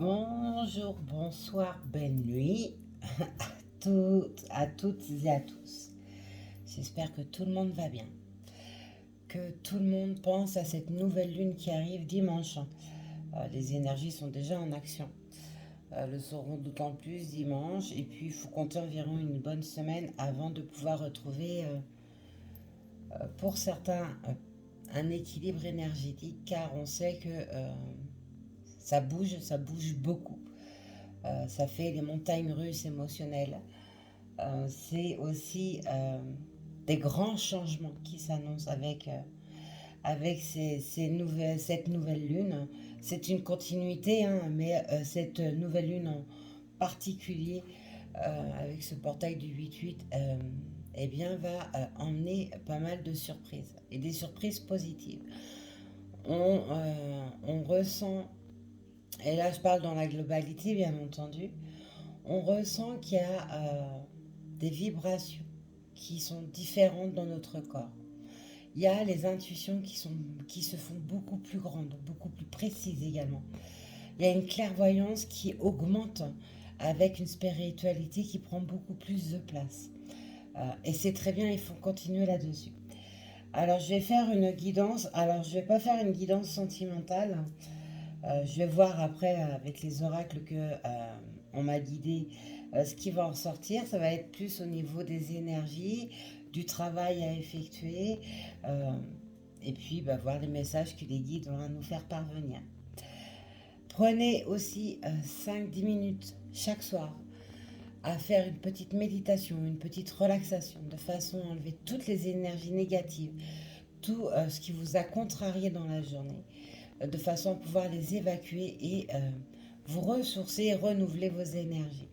Bonjour, bonsoir, belle nuit à toutes et à tous. J'espère que tout le monde va bien, que tout le monde pense à cette nouvelle lune qui arrive dimanche. Les énergies sont déjà en action. Le seront d'autant plus dimanche et puis il faut compter environ une bonne semaine avant de pouvoir retrouver pour certains un équilibre énergétique car on sait que ça bouge beaucoup. Ça fait des montagnes russes émotionnelles. C'est aussi des grands changements qui s'annoncent avec cette nouvelle lune. C'est une continuité, hein, mais cette nouvelle lune en particulier, avec ce portail du 8-8, eh bien, va emmener pas mal de surprises, et des surprises positives. On ressent, et là je parle dans la globalité bien entendu, on ressent qu'il y a des vibrations qui sont différentes dans notre corps. Il y a les intuitions qui se font beaucoup plus grandes, beaucoup plus précises également. Il y a une clairvoyance qui augmente avec une spiritualité qui prend beaucoup plus de place. Et c'est très bien, il faut continuer là-dessus. Alors je vais faire une guidance, alors je vais pas faire une guidance sentimentale. Je vais voir après avec les oracles que on m'a guidé ce qui va en sortir. Ça va être plus au niveau des énergies, du travail à effectuer, euh, et puis voir les messages que les guides vont nous faire parvenir. Prenez aussi 5-10 minutes chaque soir à faire une petite méditation, une petite relaxation, de façon à enlever toutes les énergies négatives, tout ce qui vous a contrarié dans la journée, de façon à pouvoir les évacuer et vous ressourcer et renouveler vos énergies.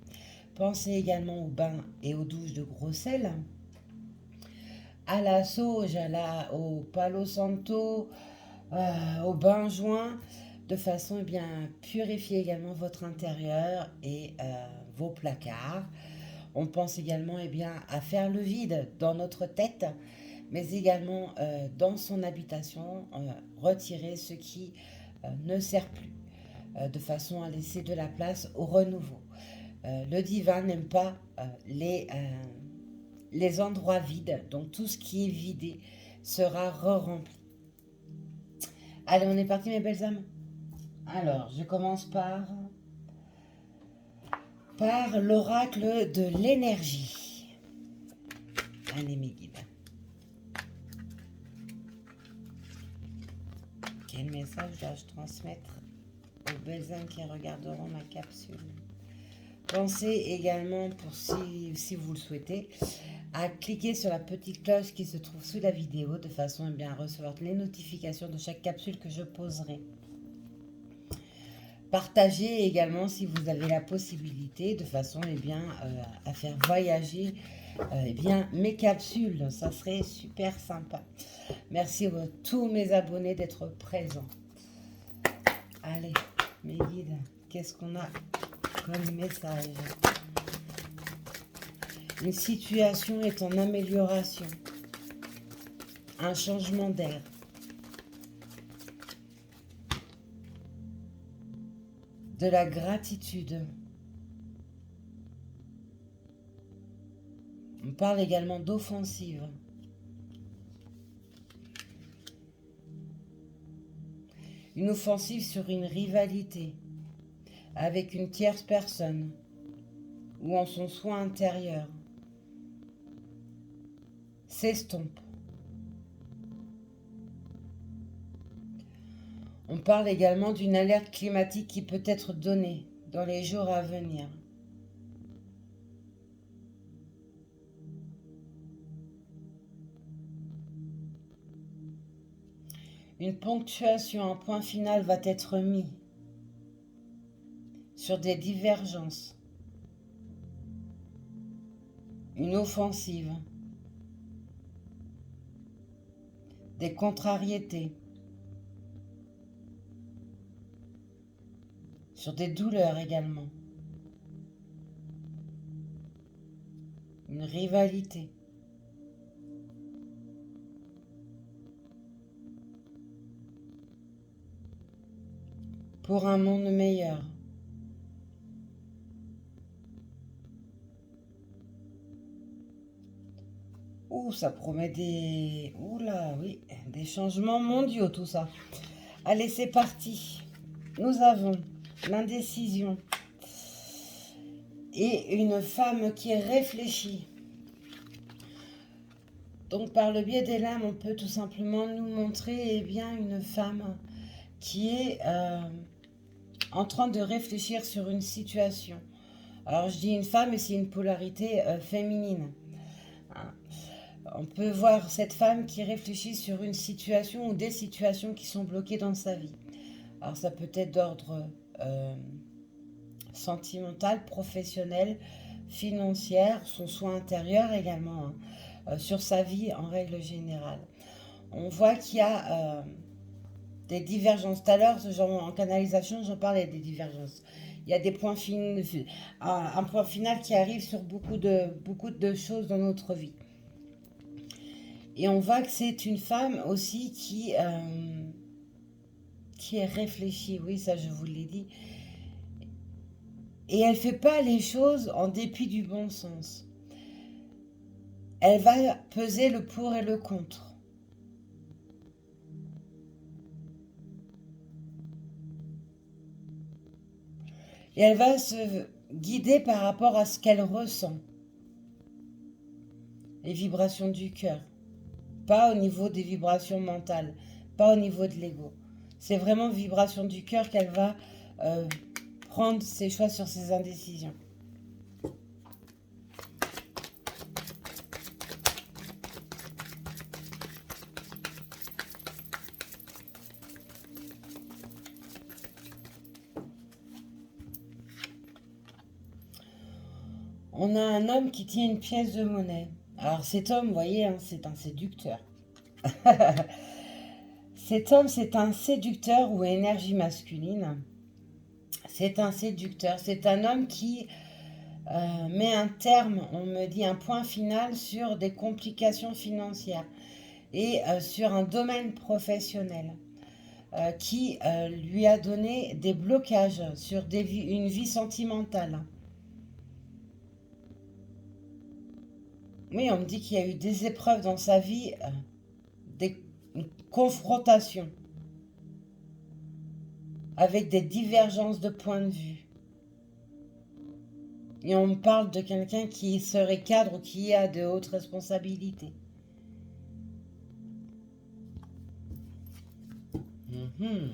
Pensez également au bain et aux douches de gros sel, à la sauge, au palo santo, au bain joint, de façon à bien purifier également votre intérieur et vos placards. On pense également à faire le vide dans notre tête, mais également dans son habitation, retirer ce qui ne sert plus, de façon à laisser de la place au renouveau. Le divin n'aime pas les endroits vides, donc tout ce qui est vidé sera re-rempli. Allez, on est parti mes belles âmes. Alors, je commence par l'oracle de l'énergie. Allez mes guides. Quel message dois-je transmettre aux belles âmes qui regarderont ma capsule? Pensez également, si vous le souhaitez, à cliquer sur la petite cloche qui se trouve sous la vidéo de façon à recevoir les notifications de chaque capsule que je poserai. Partagez également si vous avez la possibilité de façon à faire voyager mes capsules. Ça serait super sympa. Merci à tous mes abonnés d'être présents. Allez, mes guides, qu'est-ce qu'on a comme message? Une situation est en amélioration. Un changement d'air. De la gratitude. On parle également d'offensive. Une offensive sur une rivalité avec une tierce personne ou en son soin intérieur s'estompe. On parle également d'une alerte climatique qui peut être donnée dans les jours à venir. Une ponctuation, un point final va être mis sur des divergences. Une offensive. Des contrariétés. Sur des douleurs également. Une rivalité. Pour un monde meilleur. Ouh, ça promet des... Ouh là, oui, des changements mondiaux, tout ça. Allez, c'est parti. Nous avons l'indécision et une femme qui réfléchit. Donc, par le biais des lames, on peut tout simplement nous montrer bien une femme qui est en train de réfléchir sur une situation. Alors, je dis une femme, mais c'est une polarité féminine. Hein. On peut voir cette femme qui réfléchit sur une situation ou des situations qui sont bloquées dans sa vie. Alors, ça peut être d'ordre sentimental, professionnel, financière, son soin intérieur également, hein, sur sa vie en règle générale. On voit qu'il y a des divergences. Tout à l'heure, en canalisation, j'en parlais des divergences. Il y a des points un point final qui arrive sur beaucoup de choses dans notre vie. Et on voit que c'est une femme aussi qui est réfléchie. Oui, ça, je vous l'ai dit. Et elle ne fait pas les choses en dépit du bon sens. Elle va peser le pour et le contre. Et elle va se guider par rapport à ce qu'elle ressent. Les vibrations du cœur. Pas au niveau des vibrations mentales. Pas au niveau de l'ego. C'est vraiment vibration du cœur qu'elle va prendre ses choix sur ses indécisions. On a un homme qui tient une pièce de monnaie. Alors cet homme, vous voyez, hein, c'est un séducteur. Cet homme, c'est un séducteur ou énergie masculine. C'est un séducteur. C'est un homme qui met un terme, on me dit un point final sur des complications financières et sur un domaine professionnel qui lui a donné des blocages sur une vie sentimentale. Oui, on me dit qu'il y a eu des épreuves dans sa vie, des confrontations avec des divergences de points de vue. Et on me parle de quelqu'un qui serait cadre ou qui a de hautes responsabilités. Mhm.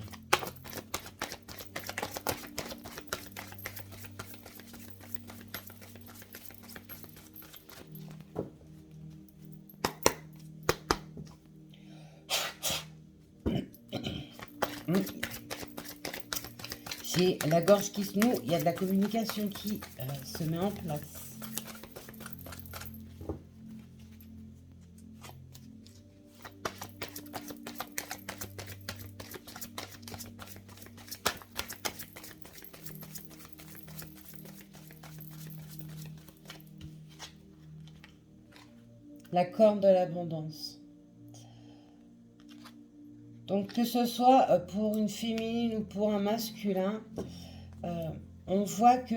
J'ai la gorge qui se noue, il y a de la communication qui se met en place. La corne de l'abondance. Donc que ce soit pour une féminine ou pour un masculin, on voit que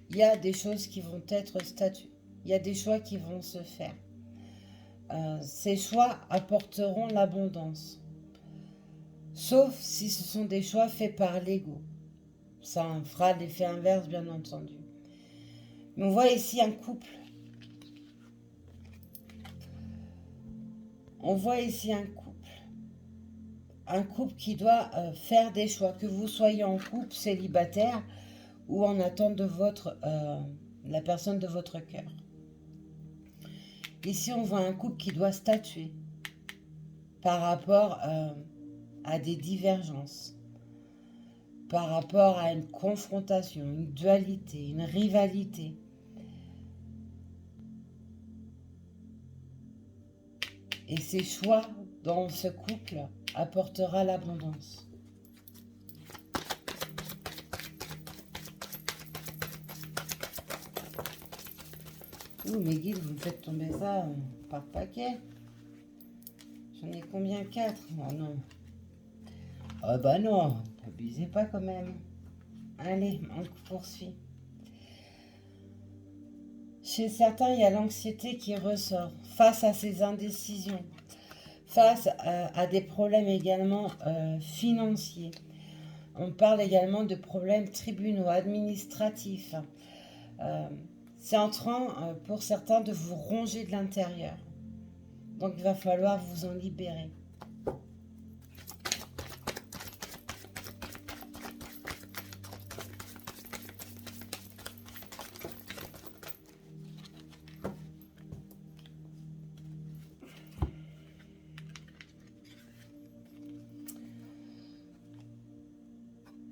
il y a des choses qui vont être statuées. Il y a des choix qui vont se faire. Ces choix apporteront l'abondance. Sauf si ce sont des choix faits par l'ego. Ça en fera l'effet inverse, bien entendu. Mais on voit ici un couple. On voit ici un couple. Un couple qui doit faire des choix. Que vous soyez en couple, célibataire ou en attente de la personne de votre cœur. Ici, on voit un couple qui doit statuer par rapport à des divergences, par rapport à une confrontation, une dualité, une rivalité. Et ces choix dans ce couple apportera l'abondance. Ouh, mes guides, vous me faites tomber ça par paquet. J'en ai combien? 4? Oh non. Ah bah non, n'abusez pas quand même. Allez, on poursuit. Chez certains, il y a l'anxiété qui ressort face à ces indécisions, face à des problèmes également financiers. On parle également de problèmes tribunaux, administratifs. Euh, c'est en train, pour certains, de vous ronger de l'intérieur. Donc, il va falloir vous en libérer.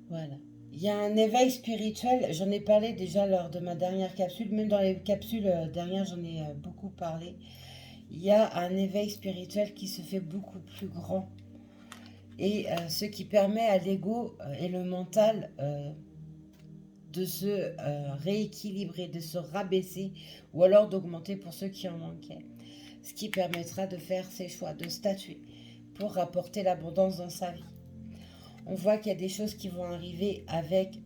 Voilà. Il y a un éveil spirituel, j'en ai parlé déjà lors de ma dernière capsule, même dans les capsules dernières, j'en ai beaucoup parlé. Il y a un éveil spirituel qui se fait beaucoup plus grand. Et ce qui permet à l'ego et le mental de se rééquilibrer, de se rabaisser ou alors d'augmenter pour ceux qui en manquaient. Ce qui permettra de faire ses choix, de statuer pour rapporter l'abondance dans sa vie. On voit qu'il y a des choses qui vont arriver avec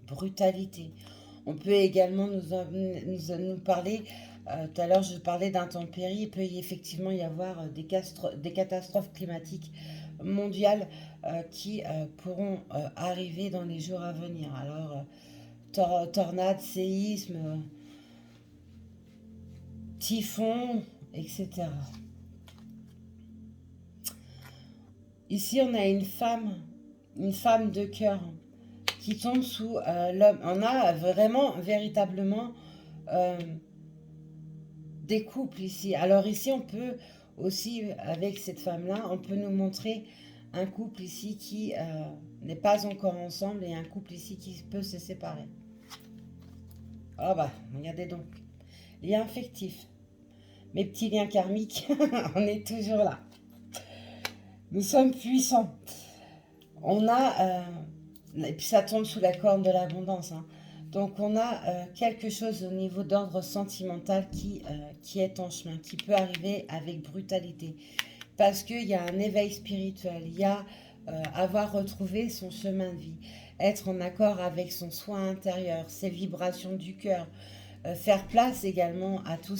brutalité. On peut également nous parler, tout à l'heure je parlais d'intempéries, il peut effectivement y avoir des catastrophes climatiques mondiales qui pourront arriver dans les jours à venir. Alors, tornades, séismes, typhons, etc. Ici, on a une femme de cœur qui tombe sous l'homme. On a vraiment, véritablement, des couples ici. Alors ici, on peut aussi, avec cette femme-là, on peut nous montrer un couple ici qui n'est pas encore ensemble et un couple ici qui peut se séparer. Ah bah, regardez donc. Lien affectif. Mes petits liens karmiques, on est toujours là. Nous sommes puissants. On a, et puis ça tombe sous la corne de l'abondance, hein. Donc on a quelque chose au niveau d'ordre sentimental qui est en chemin, qui peut arriver avec brutalité. Parce qu'il y a un éveil spirituel, il y a avoir retrouvé son chemin de vie, être en accord avec son soi intérieur, ses vibrations du cœur, faire place également à toutes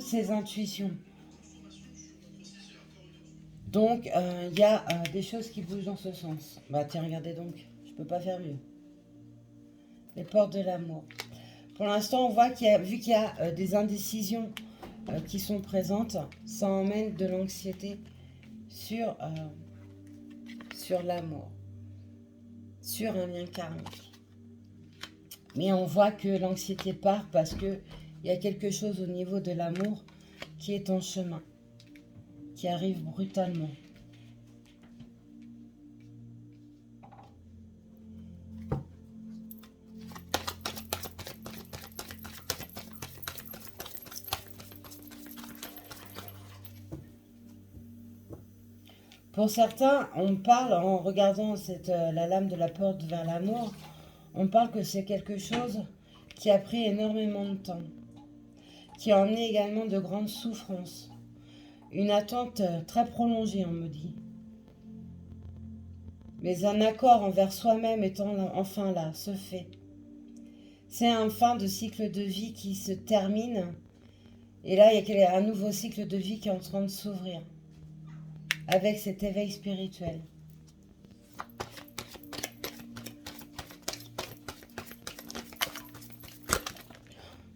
ces intuitions. Donc, il y a des choses qui bougent dans ce sens. Bah tiens, regardez donc, je peux pas faire mieux. Les portes de l'amour. Pour l'instant, on voit vu qu'il y a des indécisions qui sont présentes, ça emmène de l'anxiété sur l'amour, sur un lien karmique. Mais on voit que l'anxiété part parce qu'il y a quelque chose au niveau de l'amour qui est en chemin, qui arrive brutalement. Pour certains, on parle, en regardant la lame de la porte vers l'amour, on parle que c'est quelque chose qui a pris énormément de temps, qui a emmené également de grandes souffrances. Une attente très prolongée, on me dit. Mais un accord envers soi-même étant enfin là, se fait. C'est un fin de cycle de vie qui se termine. Et là, il y a un nouveau cycle de vie qui est en train de s'ouvrir. Avec cet éveil spirituel.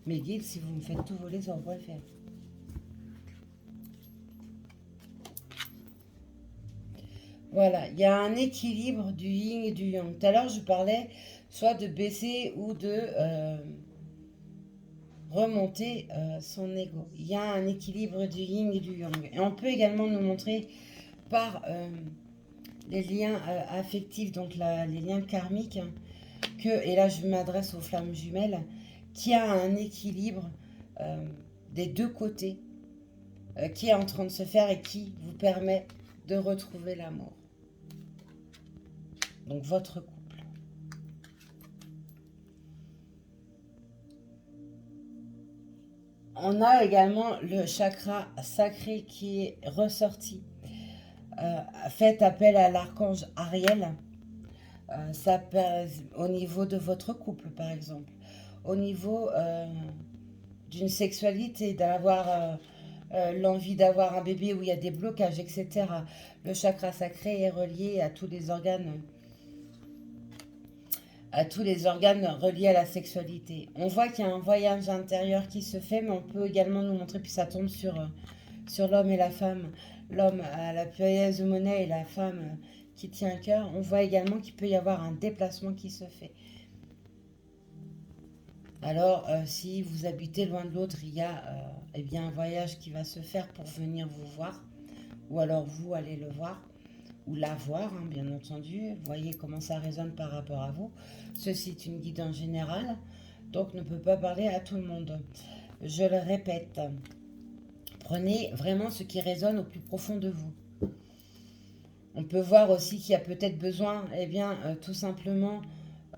Mes guides, si vous me faites tout voler, ça va pas le faire. Voilà, il y a un équilibre du yin et du yang. Tout à l'heure, je parlais soit de baisser ou de remonter son ego. Il y a un équilibre du yin et du yang. Et on peut également nous montrer par les liens affectifs, donc les liens karmiques, et là je m'adresse aux flammes jumelles, qui a un équilibre des deux côtés qui est en train de se faire et qui vous permet de retrouver l'amour. Donc votre couple. On a également le chakra sacré qui est ressorti. Faites appel à l'archange Ariel. Ça peut, au niveau de votre couple, par exemple. au niveau d'une sexualité, d'avoir l'envie d'avoir un bébé où il y a des blocages, etc. Le chakra sacré est relié à tous les organes reliés à la sexualité. On voit qu'il y a un voyage intérieur qui se fait, mais on peut également nous montrer, puis ça tombe sur l'homme et la femme. L'homme à la pièce de monnaie et la femme qui tient un cœur. On voit également qu'il peut y avoir un déplacement qui se fait. Alors, si vous habitez loin de l'autre, il y a eh bien, un voyage qui va se faire pour venir vous voir, ou alors vous allez le voir, ou la voir, hein, bien entendu. Vous voyez comment ça résonne par rapport à vous. Ceci est une guidance générale, donc ne peut pas parler à tout le monde. Je le répète, prenez vraiment ce qui résonne au plus profond de vous. On peut voir aussi qu'il y a peut-être besoin, eh bien, tout simplement,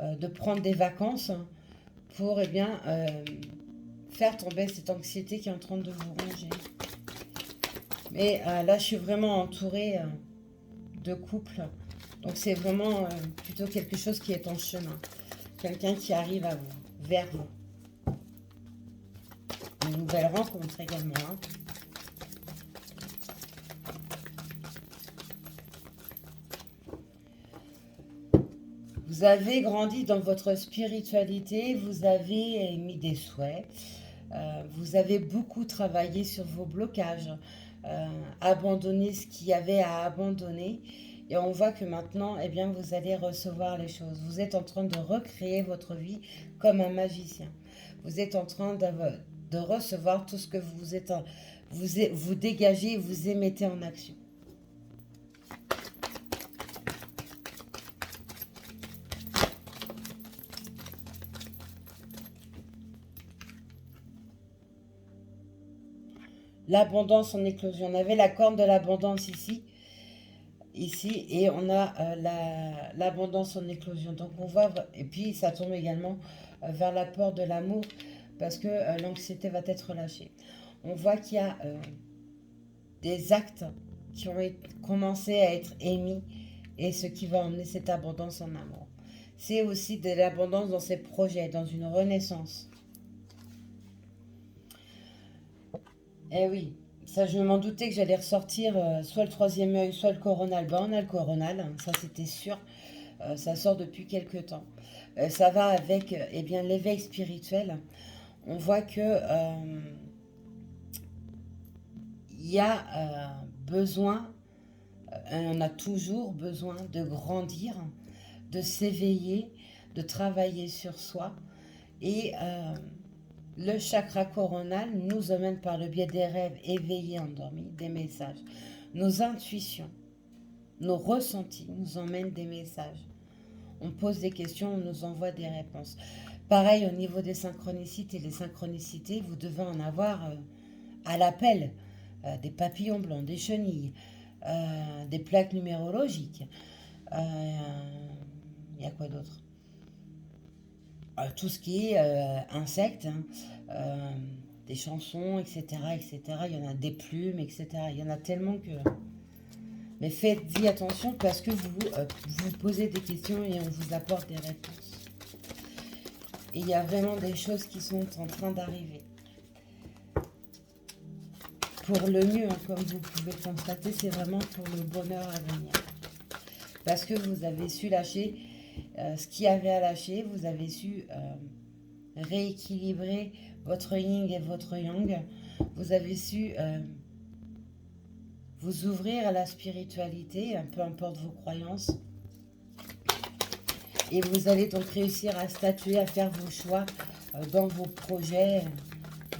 de prendre des vacances pour, eh bien, faire tomber cette anxiété qui est en train de vous ronger. Mais là, je suis vraiment entourée de couples. Donc, c'est vraiment plutôt quelque chose qui est en chemin. Quelqu'un qui arrive à vous, vers vous. Une nouvelle rencontre également. Hein. Vous avez grandi dans votre spiritualité, vous avez émis des souhaits, vous avez beaucoup travaillé sur vos blocages, abandonné ce qu'il y avait à abandonner. Et on voit que maintenant, eh bien, vous allez recevoir les choses. Vous êtes en train de recréer votre vie comme un magicien. Vous êtes en train de recevoir tout ce que vous dégagez, vous émettez en action. L'abondance en éclosion. On avait la corne de l'abondance ici, et on a l'abondance en éclosion. Donc on voit, et puis ça tombe également vers l'apport de l'amour, parce que l'anxiété va être relâchée. On voit qu'il y a des actes qui ont commencé à être émis, et ce qui va emmener cette abondance en amour. C'est aussi de l'abondance dans ses projets, dans une renaissance. Eh oui, ça je m'en doutais que j'allais ressortir soit le troisième œil, soit le coronal. Ben, on a le coronal, hein, ça c'était sûr. Ça sort depuis quelques temps. Ça va avec eh bien, l'éveil spirituel. On voit que il y a besoin, on a toujours besoin de grandir, de s'éveiller, de travailler sur soi. Et le chakra coronal nous emmène par le biais des rêves éveillés, endormis, des messages. Nos intuitions, nos ressentis nous emmènent des messages. On pose des questions, on nous envoie des réponses. Pareil au niveau des synchronicités. Les synchronicités, vous devez en avoir à l'appel. Des papillons blancs, des chenilles, des plaques numérologiques. Il y a quoi d'autre? Tout ce qui est insectes, hein, des chansons, etc., etc. Il y en a des plumes, etc. Il y en a tellement que... Mais faites-y attention parce que vous posez des questions et on vous apporte des réponses. Et il y a vraiment des choses qui sont en train d'arriver. Pour le mieux, hein, comme vous pouvez le constater, c'est vraiment pour le bonheur à venir. Parce que vous avez su lâcher ce qu'il y avait à lâcher, vous avez su rééquilibrer votre yin et votre yang, vous avez su vous ouvrir à la spiritualité, peu importe vos croyances, et vous allez donc réussir à statuer, à faire vos choix dans vos projets,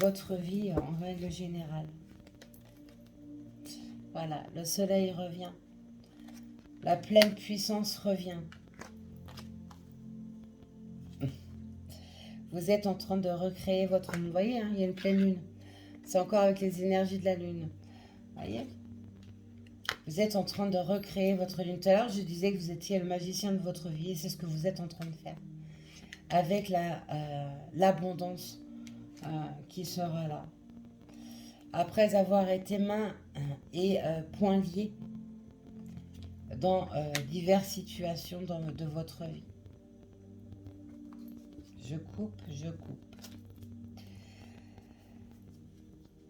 votre vie en règle générale. Voilà, le soleil revient, la pleine puissance revient. Vous êtes en train de recréer votre monde. Vous voyez, hein, il y a une pleine lune. C'est encore avec les énergies de la lune. Vous voyez? Vous êtes en train de recréer votre lune. Tout à l'heure, je disais que vous étiez le magicien de votre vie et c'est ce que vous êtes en train de faire. Avec l'abondance qui sera là. Après avoir été main et poings liés dans diverses situations de votre vie. je coupe, je coupe.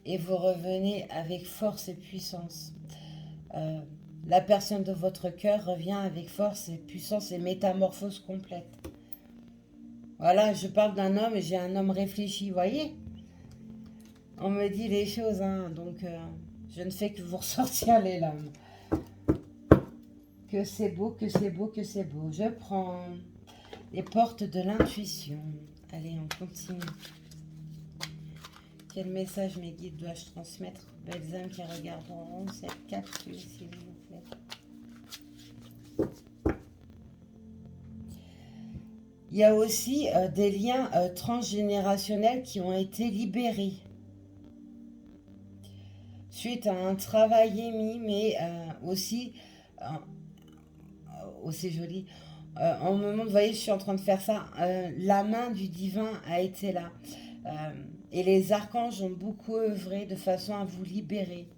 Et vous revenez avec force et puissance. La personne de votre cœur revient avec force et puissance et métamorphose complète. Voilà, je parle d'un homme et j'ai un homme réfléchi, voyez? On me dit les choses, hein, donc je ne fais que vous ressortir les larmes. Que c'est beau, que c'est beau, que c'est beau. Je prends les portes de l'intuition. Allez, on continue. Quel message mes guides dois-je transmettre? Belles âmes qui regarderont cette capsule, s'il vous plaît. Il y a aussi des liens transgénérationnels qui ont été libérés suite à un travail émis, mais aussi, c'est joli, en moment, vous voyez, je suis en train de faire ça, la main du divin a été là. Et les archanges ont beaucoup œuvré de façon à vous libérer.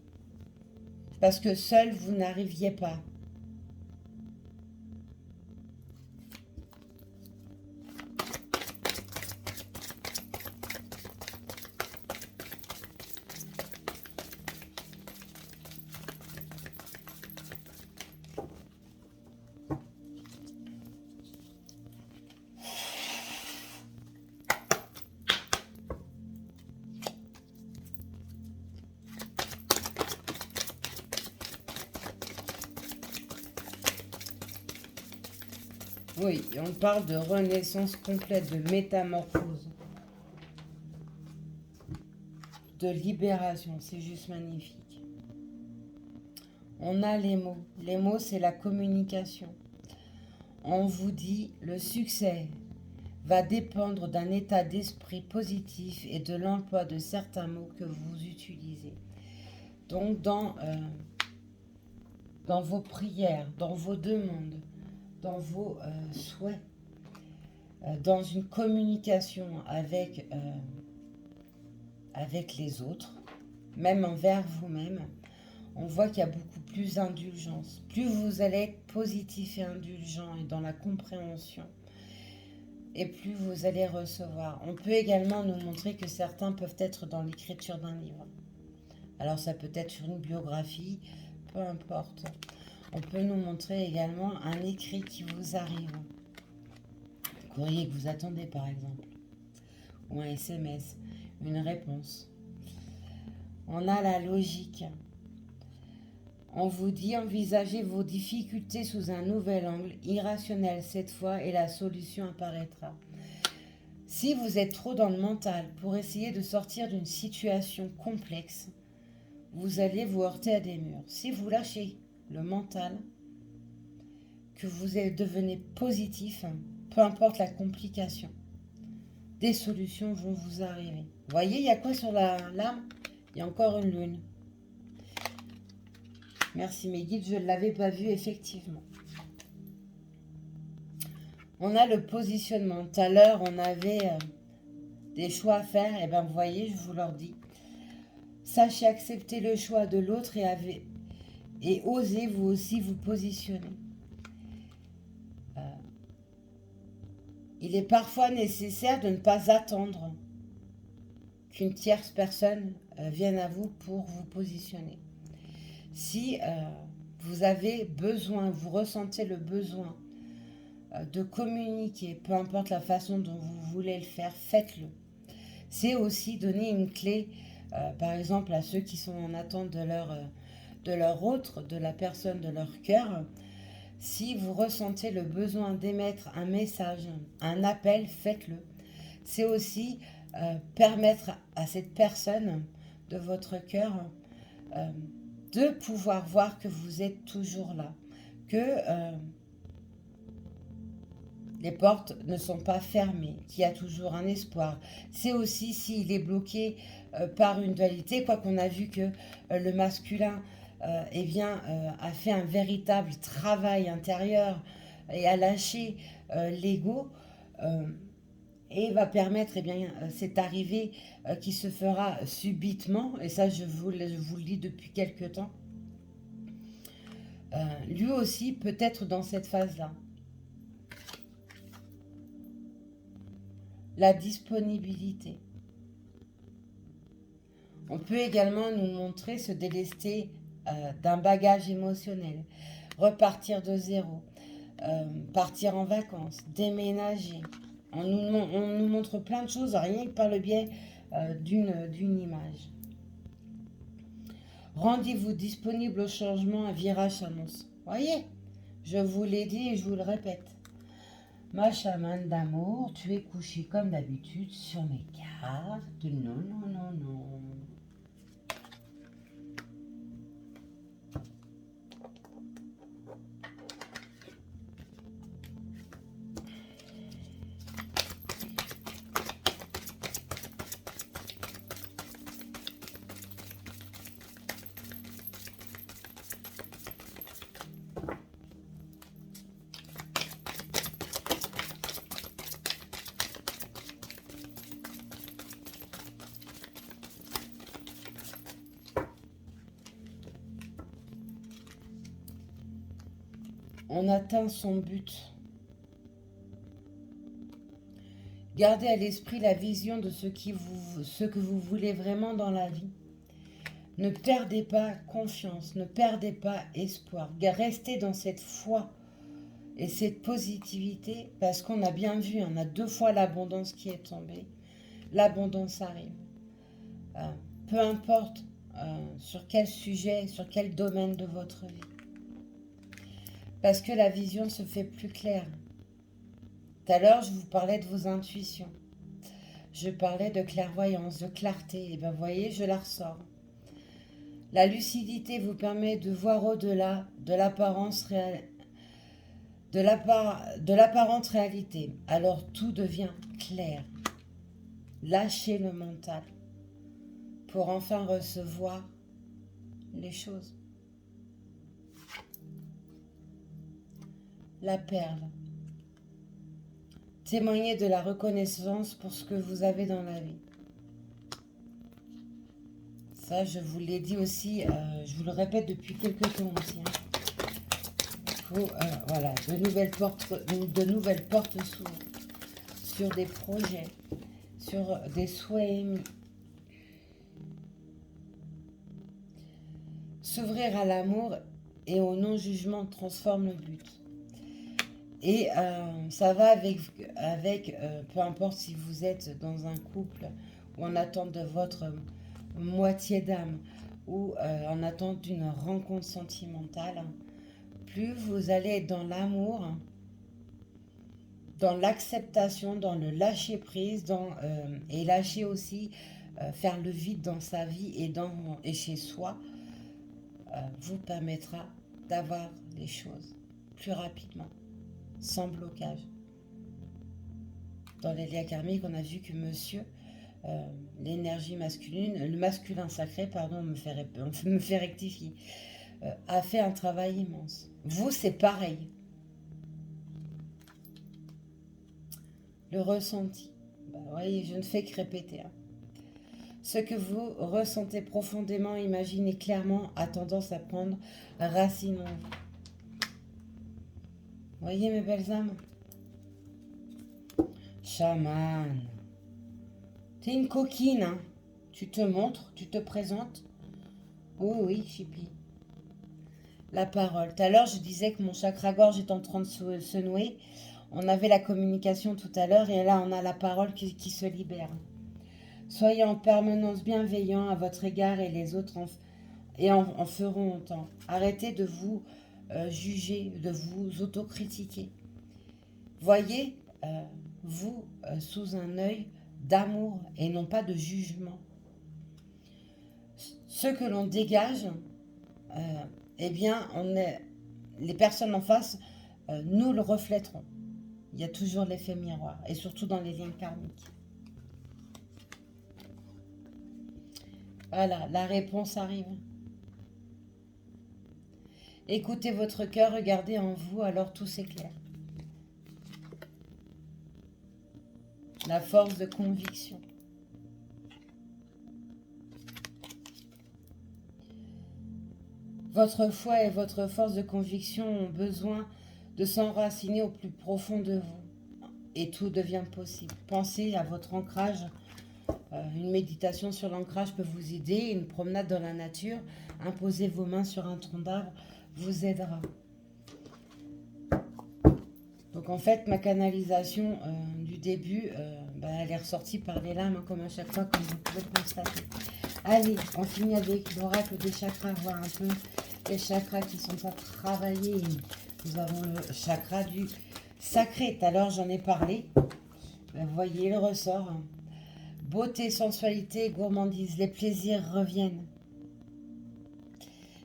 Parce que seul, vous n'arriviez pas. Oui, on parle de renaissance complète, de métamorphose, de libération, c'est juste magnifique. On a les mots. Les mots, c'est la communication. On vous dit, le succès va dépendre d'un état d'esprit positif et de l'emploi de certains mots que vous utilisez. Donc, dans vos prières, dans vos demandes, dans vos souhaits, dans une communication avec les autres, même envers vous-même, on voit qu'il y a beaucoup plus d'indulgence. Plus vous allez être positif et indulgent et dans la compréhension, et plus vous allez recevoir. On peut également nous montrer que certains peuvent être dans l'écriture d'un livre. Alors ça peut être sur une biographie, peu importe. On peut nous montrer également un écrit qui vous arrive. Un courrier que vous attendez par exemple. Ou un SMS, une réponse. On a la logique. On vous dit envisagez vos difficultés sous un nouvel angle, irrationnel cette fois, et la solution apparaîtra. Si vous êtes trop dans le mental pour essayer de sortir d'une situation complexe, vous allez vous heurter à des murs. Si vous lâchez le mental, que vous devenez positif, peu importe la complication, des solutions vont vous arriver. Vous voyez, il y a quoi sur la lame? Il y a encore une lune. Merci mes guides, je ne l'avais pas vu effectivement. On a le positionnement. Tout à l'heure, on avait des choix à faire. Et bien, vous voyez, je vous leur dis. Sachez accepter le choix de l'autre et osez vous aussi vous positionner. Il est parfois nécessaire de ne pas attendre qu'une tierce personne vienne à vous pour vous positionner. Si vous avez besoin, vous ressentez le besoin de communiquer, peu importe la façon dont vous voulez le faire, faites-le. C'est aussi donner une clé, par exemple à ceux qui sont en attente de leur autre, de la personne de leur cœur. Si vous ressentez le besoin d'émettre un message, un appel, faites-le. C'est aussi permettre à cette personne de votre cœur de pouvoir voir que vous êtes toujours là, que les portes ne sont pas fermées, qu'il y a toujours un espoir. C'est aussi s'il est bloqué par une dualité, quoi qu'on a vu que le masculin a fait un véritable travail intérieur et a lâché l'ego et va permettre cette arrivée qui se fera subitement, et ça je vous le dis depuis quelque temps, lui aussi peut être dans cette phase-là. la disponibilité. On peut également nous montrer se délester d'un bagage émotionnel, repartir de zéro, partir en vacances, déménager. On nous montre plein de choses, rien que par le biais d'une image. Rendez-vous disponible au changement, un virage s'annonce. Voyez, je vous l'ai dit et je vous le répète. Ma chamane d'amour, tu es couchée comme d'habitude sur mes cartes. Non, non, non, non. On atteint son but. Gardez à l'esprit la vision de ce que vous voulez vraiment dans la vie. Ne perdez pas confiance, ne perdez pas espoir. Restez dans cette foi et cette positivité parce qu'on a bien vu, on a 2 fois l'abondance qui est tombée. L'abondance arrive. Peu importe sur quel sujet, sur quel domaine de votre vie. Parce que la vision se fait plus claire. Tout à l'heure, je vous parlais de vos intuitions. Je parlais de clairvoyance, de clarté. Et bien, vous voyez, je la ressors. La lucidité vous permet de voir au-delà de l'apparente réalité. Alors, tout devient clair. Lâchez le mental pour enfin recevoir les choses. La perle. Témoignez de la reconnaissance pour ce que vous avez dans la vie. Ça, je vous l'ai dit aussi, je vous le répète depuis quelques temps aussi. Voilà, de nouvelles portes s'ouvrent sur des projets, sur des souhaits émis. S'ouvrir à l'amour et au non-jugement transforme le but. Et ça va avec peu importe si vous êtes dans un couple ou en attente de votre moitié d'âme ou en attente d'une rencontre sentimentale, plus vous allez être dans l'amour, dans l'acceptation, dans le lâcher-prise, et lâcher aussi, faire le vide dans sa vie et chez soi, vous permettra d'avoir les choses plus rapidement. Sans blocage. Dans les liens karmiques, on a vu que monsieur, l'énergie masculine, le masculin sacré, pardon, me fait rectifier, a fait un travail immense. Vous, c'est pareil. Le ressenti. Voyez, je ne fais que répéter. Ce que vous ressentez profondément, imaginez clairement, a tendance à prendre racine en vous. Voyez mes belles âmes. Chaman. T'es une coquine, hein. Tu te montres, tu te présentes. Oui, Chippy. La parole. Tout à l'heure, je disais que mon chakra-gorge est en train de se nouer. On avait la communication tout à l'heure et là, on a la parole qui se libère. Soyez en permanence bienveillant à votre égard et les autres en feront autant. Arrêtez de vous juger, de vous autocritiquer. Voyez, vous, sous un œil d'amour et non pas de jugement. Ce que l'on dégage, eh bien, les personnes en face nous le reflèteront. Il y a toujours l'effet miroir, et surtout dans les liens karmiques. Voilà, la réponse arrive. Écoutez votre cœur, regardez en vous, alors tout s'éclaire. La force de conviction. Votre foi et votre force de conviction ont besoin de s'enraciner au plus profond de vous et tout devient possible. Pensez à votre ancrage. Une méditation sur l'ancrage peut vous aider. Une promenade dans la nature, imposez vos mains sur un tronc d'arbre, vous aidera. Donc en fait, ma canalisation du début, elle est ressortie par les lames, hein, comme à chaque fois, comme vous pouvez le constater. Allez, on finit avec l'oracle des chakras, voir un peu les chakras qui sont à travailler. Nous avons le chakra du sacré. Tout à l'heure, j'en ai parlé. Vous voyez le ressort. Beauté, sensualité, gourmandise, les plaisirs reviennent.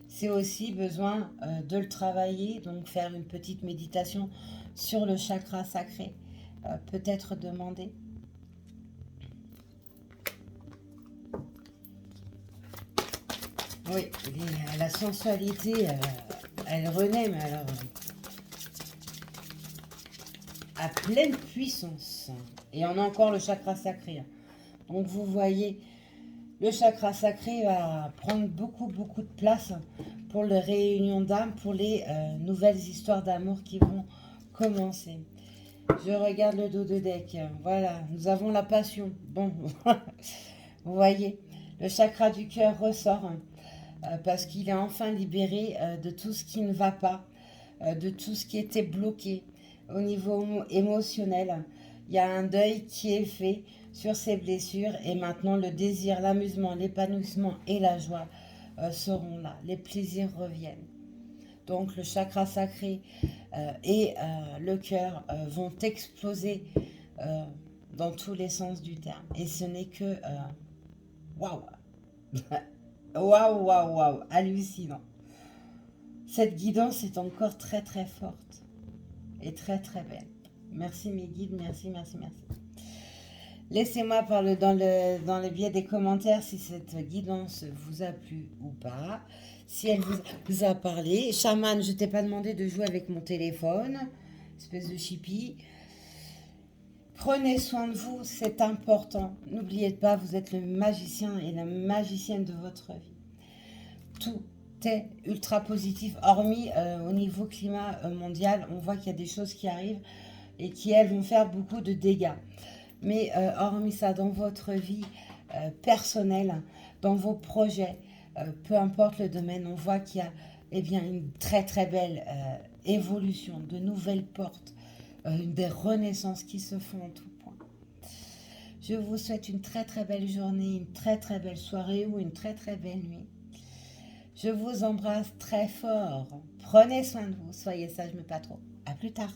C'est aussi besoin de le travailler, donc faire une petite méditation sur le chakra sacré, peut-être demander. Oui, la sensualité, elle renaît, mais alors à pleine puissance. Et on a encore le chakra sacré. Donc vous voyez, le chakra sacré va prendre beaucoup de place pour les réunions d'âme, pour les nouvelles histoires d'amour qui vont commencer. Je regarde le dos de deck. Voilà, nous avons la passion. Bon, vous voyez, le chakra du cœur ressort parce qu'il est enfin libéré de tout ce qui ne va pas, de tout ce qui était bloqué au niveau émotionnel. Il y a un deuil qui est fait sur ces blessures et maintenant le désir, l'amusement, l'épanouissement et la joie seront là. Les plaisirs reviennent. Donc le chakra sacré et le cœur vont exploser dans tous les sens du terme. Et ce n'est que waouh, waouh, waouh, waouh, hallucinant. Cette guidance est encore très forte et très belle. Merci mes guides, merci. Laissez-moi parler dans le biais des commentaires si cette guidance vous a plu ou pas. Si elle vous a parlé. Chaman, je t'ai pas demandé de jouer avec mon téléphone. Espèce de chippie. Prenez soin de vous, c'est important. N'oubliez pas, vous êtes le magicien et la magicienne de votre vie. Tout est ultra positif, hormis au niveau climat mondial. On voit qu'il y a des choses qui arrivent et qui, elles, vont faire beaucoup de dégâts. Mais hormis ça, dans votre vie personnelle, dans vos projets, peu importe le domaine, on voit qu'il y a une très belle évolution, de nouvelles portes, des renaissances qui se font en tout point. Je vous souhaite une très belle journée, une très belle soirée ou une très belle nuit. Je vous embrasse très fort. Prenez soin de vous, soyez sages mais pas trop. À plus tard.